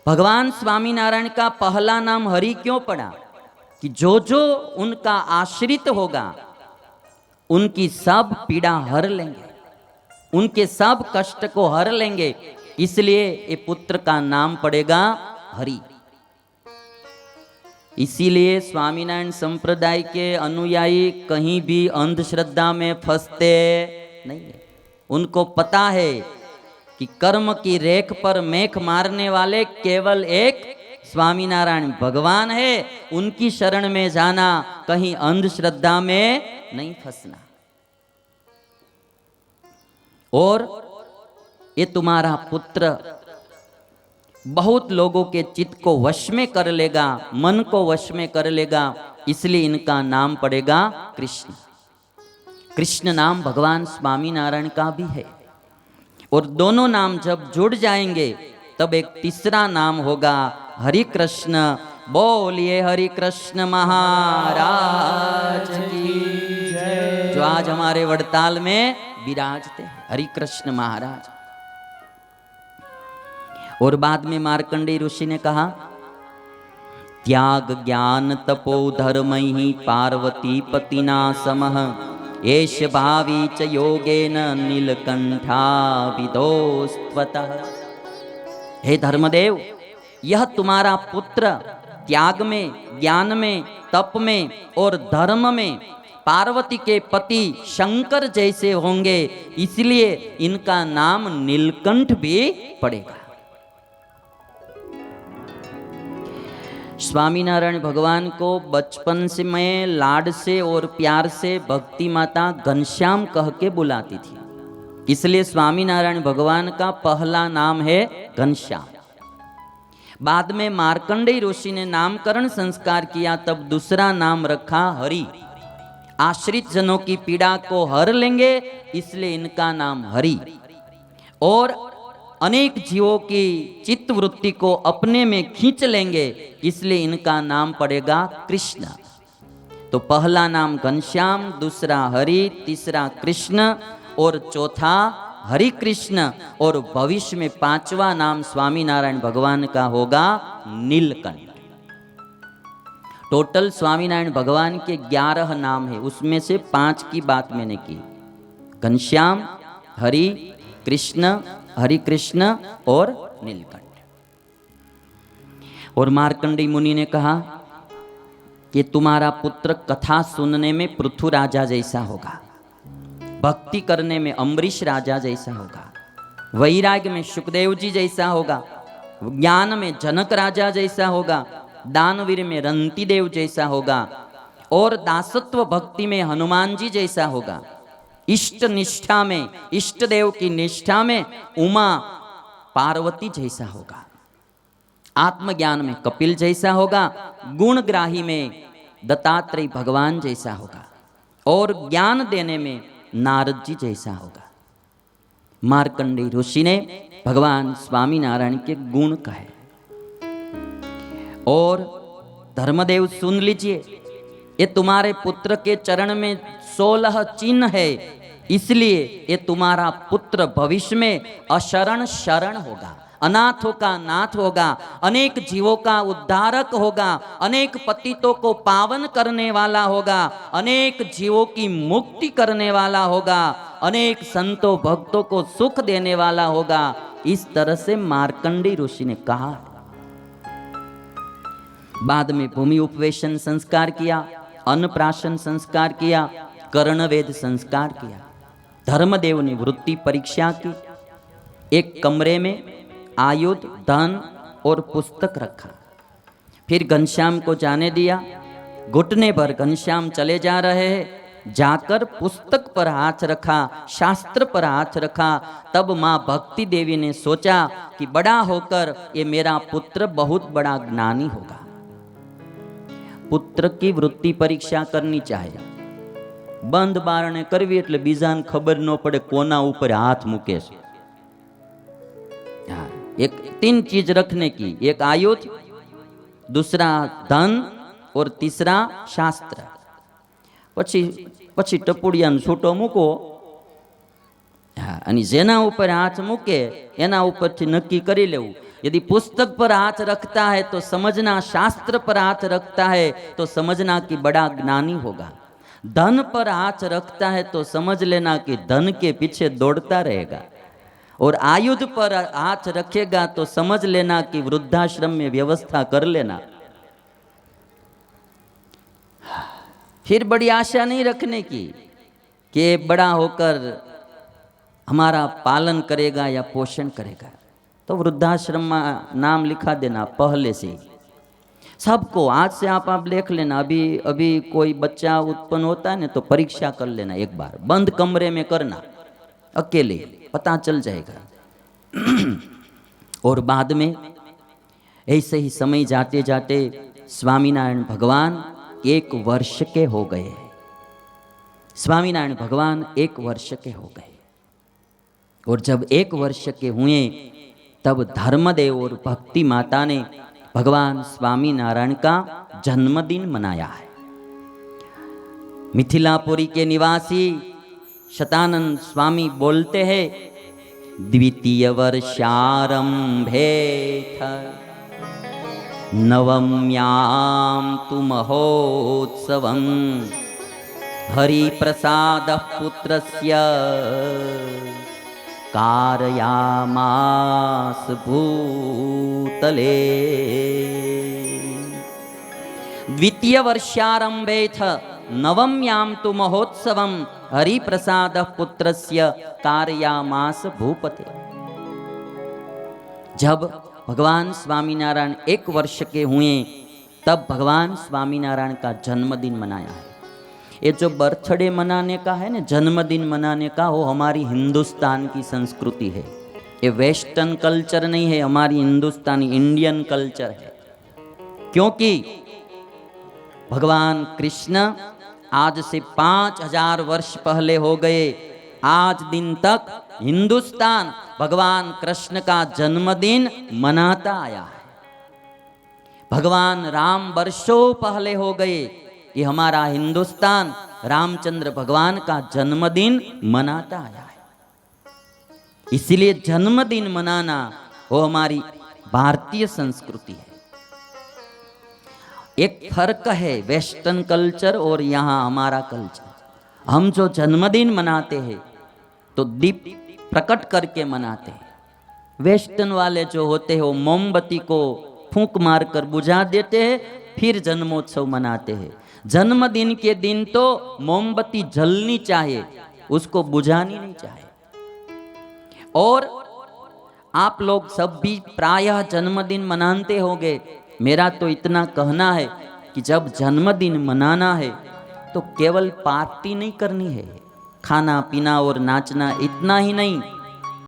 भगवान स्वामीनारायण का पहला नाम हरि क्यों पड़ा? कि जो जो उनका आश्रित होगा उनकी सब पीड़ा हर लेंगे, उनके सब कष्ट को हर लेंगे। इसलिए ये पुत्र का नाम पड़ेगा हरि। इसीलिए स्वामीनारायण संप्रदाय के अनुयायी कहीं भी अंधश्रद्धा में फंसते नहीं है। उनको पता है कि कर्म की रेख पर मेख मारने वाले केवल एक स्वामीनारायण भगवान है। उनकी शरण में जाना, कहीं अंधश्रद्धा में नहीं फंसना। और ये तुम्हारा पुत्र बहुत लोगों के चित्त को वश में कर लेगा, मन को वश में कर लेगा, इसलिए इनका नाम पड़ेगा कृष्ण। कृष्ण नाम भगवान स्वामीनारायण का भी है। और दोनों नाम जब जुड़ जाएंगे तब एक तीसरा नाम होगा हरि कृष्ण। बोलिए हरि कृष्ण महाराज की जय। जो आज हमारे वड़ताल में विराजते हैं, हरि कृष्ण महाराज। और बाद में मार्कंडेय ऋषि ने कहा, त्याग ज्ञान तपो धर्म ही पार्वती पतिना समः एष भावी च योगेन नीलकंठा विदोस्त्वतः। हे धर्मदेव, यह तुम्हारा पुत्र त्याग में, ज्ञान में, तप में और धर्म में पार्वती के पति शंकर जैसे होंगे, इसलिए इनका नाम नीलकंठ भी पड़ेगा। स्वामीनारायण भगवान को बचपन से मैं लाड से और प्यार से भक्ति माता घनश्याम कह के बुलाती थी, इसलिए स्वामीनारायण भगवान का पहला नाम है घनश्याम। बाद में मार्कंडेय ऋषि ने नामकरण संस्कार किया, तब दूसरा नाम रखा हरि। आश्रित जनों की पीड़ा को हर लेंगे, इसलिए इनका नाम हरि। और अनेक जीवों की चित्त वृत्ति को अपने में खींच लेंगे, इसलिए इनका नाम पड़ेगा कृष्ण। तो पहला नाम घनश्याम, दूसरा हरि, तीसरा कृष्ण और चौथा हरि कृष्ण। और भविष्य में पांचवा नाम स्वामीनारायण भगवान का होगा नीलकंठ। टोटल स्वामीनारायण भगवान के 11 नाम है, उसमें से 5 की बात मैंने की। घनश्याम, हरि, कृष्ण, हरि कृष्ण और नीलकंठ। और मार्कंडेय मुनि ने कहा कि तुम्हारा पुत्र कथा सुनने में पृथु राजा जैसा होगा, भक्ति करने में अम्बरीश राजा जैसा होगा, वैराग्य में सुखदेव जी जैसा होगा, ज्ञान में जनक राजा जैसा होगा, दानवीर में रंतिदेव जैसा होगा और दासत्व भक्ति में हनुमान जी जैसा होगा। इष्ट निष्ठा में, इष्ट देव की निष्ठा में उमा पार्वती जैसा होगा। आत्मज्ञान में कपिल जैसा होगा, गुणग्राही में दत्तात्रेय भगवान जैसा होगा और ज्ञान देने में नारद जी जैसा होगा। मार्कंडेय ऋषि ने भगवान स्वामीनारायण के गुण कहे। और धर्मदेव सुन लीजिए, ये तुम्हारे पुत्र के चरण में 16 चिन्ह है, इसलिए ये तुम्हारा पुत्र भविष्य में अशरण शरण होगा, अनाथों का नाथ होगा, अनेक जीवों का उद्धारक होगा, अनेक पतितों को पावन करने वाला होगा, अनेक जीवों की मुक्ति करने वाला होगा, अनेक संतों भक्तों को सुख देने वाला होगा। इस तरह से मार्कंडेय ऋषि ने कहा। बाद में भूमि उपवेशन संस्कार किया, अन्नप्राशन संस्कार किया, कर्णवेद संस्कार किया। धर्मदेव ने वृत्ति परीक्षा की। एक कमरे में आयुध, धन और पुस्तक रखा। फिर घनश्याम को जाने दिया। घुटने पर घनश्याम चले जा रहे हैं, जाकर पुस्तक पर हाथ रखा, शास्त्र पर हाथ रखा। तब माँ भक्ति देवी ने सोचा कि बड़ा होकर ये मेरा पुत्र बहुत बड़ा ज्ञानी होगा। पुत्र की वृत्ति परीक्षा करनी चाहिए। बंद बारणे करवी એટલે બીજાને ખબર ન પડે કોના ઉપર હાથ મૂકે છે। एक 3 चीज रखने की, एक आयुध, दूसरा धन और तीसरा शास्त्र। પછી ટપુડિયાનો છૂટો મૂકો અને જેના ઉપર હાથ મૂકે એના ઉપરથી નક્કી કરી લેવું यदि पुस्तक पर हाथ रखता है तो समझना, शास्त्र पर हाथ रखता है तो समझना कि बड़ा ज्ञानी होगा। धन पर हाथ रखता है तो समझ लेना कि धन के पीछे दौड़ता रहेगा। और आयुध पर हाथ रखेगा तो समझ लेना कि वृद्धाश्रम में व्यवस्था कर लेना। फिर बड़ी आशा नहीं रखने की कि बड़ा होकर हमारा पालन करेगा या पोषण करेगा। तो वृद्धाश्रम में नाम लिखा देना पहले से सबको। आज से आप देख लेना, अभी कोई बच्चा उत्पन्न होता है ना तो परीक्षा कर लेना, एक बार बंद कमरे में करना, अकेले, पता चल जाएगा। और बाद में ऐसे ही समय जाते जाते स्वामीनारायण भगवान 1 वर्ष के हो गए। स्वामीनारायण भगवान 1 वर्ष के हो गए। और जब 1 वर्ष के हुए तब धर्मदेव और भक्ति माता ने भगवान स्वामीनारायण का जन्मदिन मनाया है। मिथिलापुरी के निवासी शतानंद स्वामी बोलते हैं, द्वितीय वर्षारंभे नवम्यां तु महोत्सवं हरिप्रसाद पुत्रस्य कारयामास भूतले। द्वितीय वर्षारंभे नवम्यां तु महोत्सवं हरिप्रसाद पुत्रस्य कारयामास भूपते। जब भगवान स्वामीनारायण 1 वर्ष के हुए तब भगवान स्वामीनारायण का जन्मदिन मनाया है। ये जो बर्थडे मनाने का है ना, जन्मदिन मनाने का, वो हमारी हिंदुस्तान की संस्कृति है। ये वेस्टर्न कल्चर नहीं है, हमारी हिंदुस्तानी इंडियन कल्चर है। क्योंकि भगवान कृष्ण आज से 5000 वर्ष पहले हो गए, आज दिन तक हिंदुस्तान भगवान कृष्ण का जन्मदिन मनाता आया है। भगवान राम वर्षों पहले हो गए कि हमारा हिंदुस्तान रामचंद्र भगवान का जन्मदिन मनाता आया है। इसलिए जन्मदिन मनाना वो हमारी भारतीय संस्कृति है। एक फर्क है वेस्टर्न कल्चर और यहाँ हमारा कल्चर। हम जो जन्मदिन मनाते हैं तो दीप प्रकट करके मनाते हैं। वेस्टर्न वाले जो होते हैं वो मोमबत्ती को फूंक मारकर बुझा देते हैं, फिर जन्मोत्सव मनाते हैं। जन्मदिन के दिन तो मोमबत्ती जलनी चाहिए, उसको बुझानी नहीं चाहिए। और आप लोग सब भी प्रायः जन्मदिन मनाते होंगे। मेरा तो इतना कहना है कि जब जन्मदिन मनाना है तो केवल पार्टी नहीं करनी है, खाना पीना और नाचना इतना ही नहीं,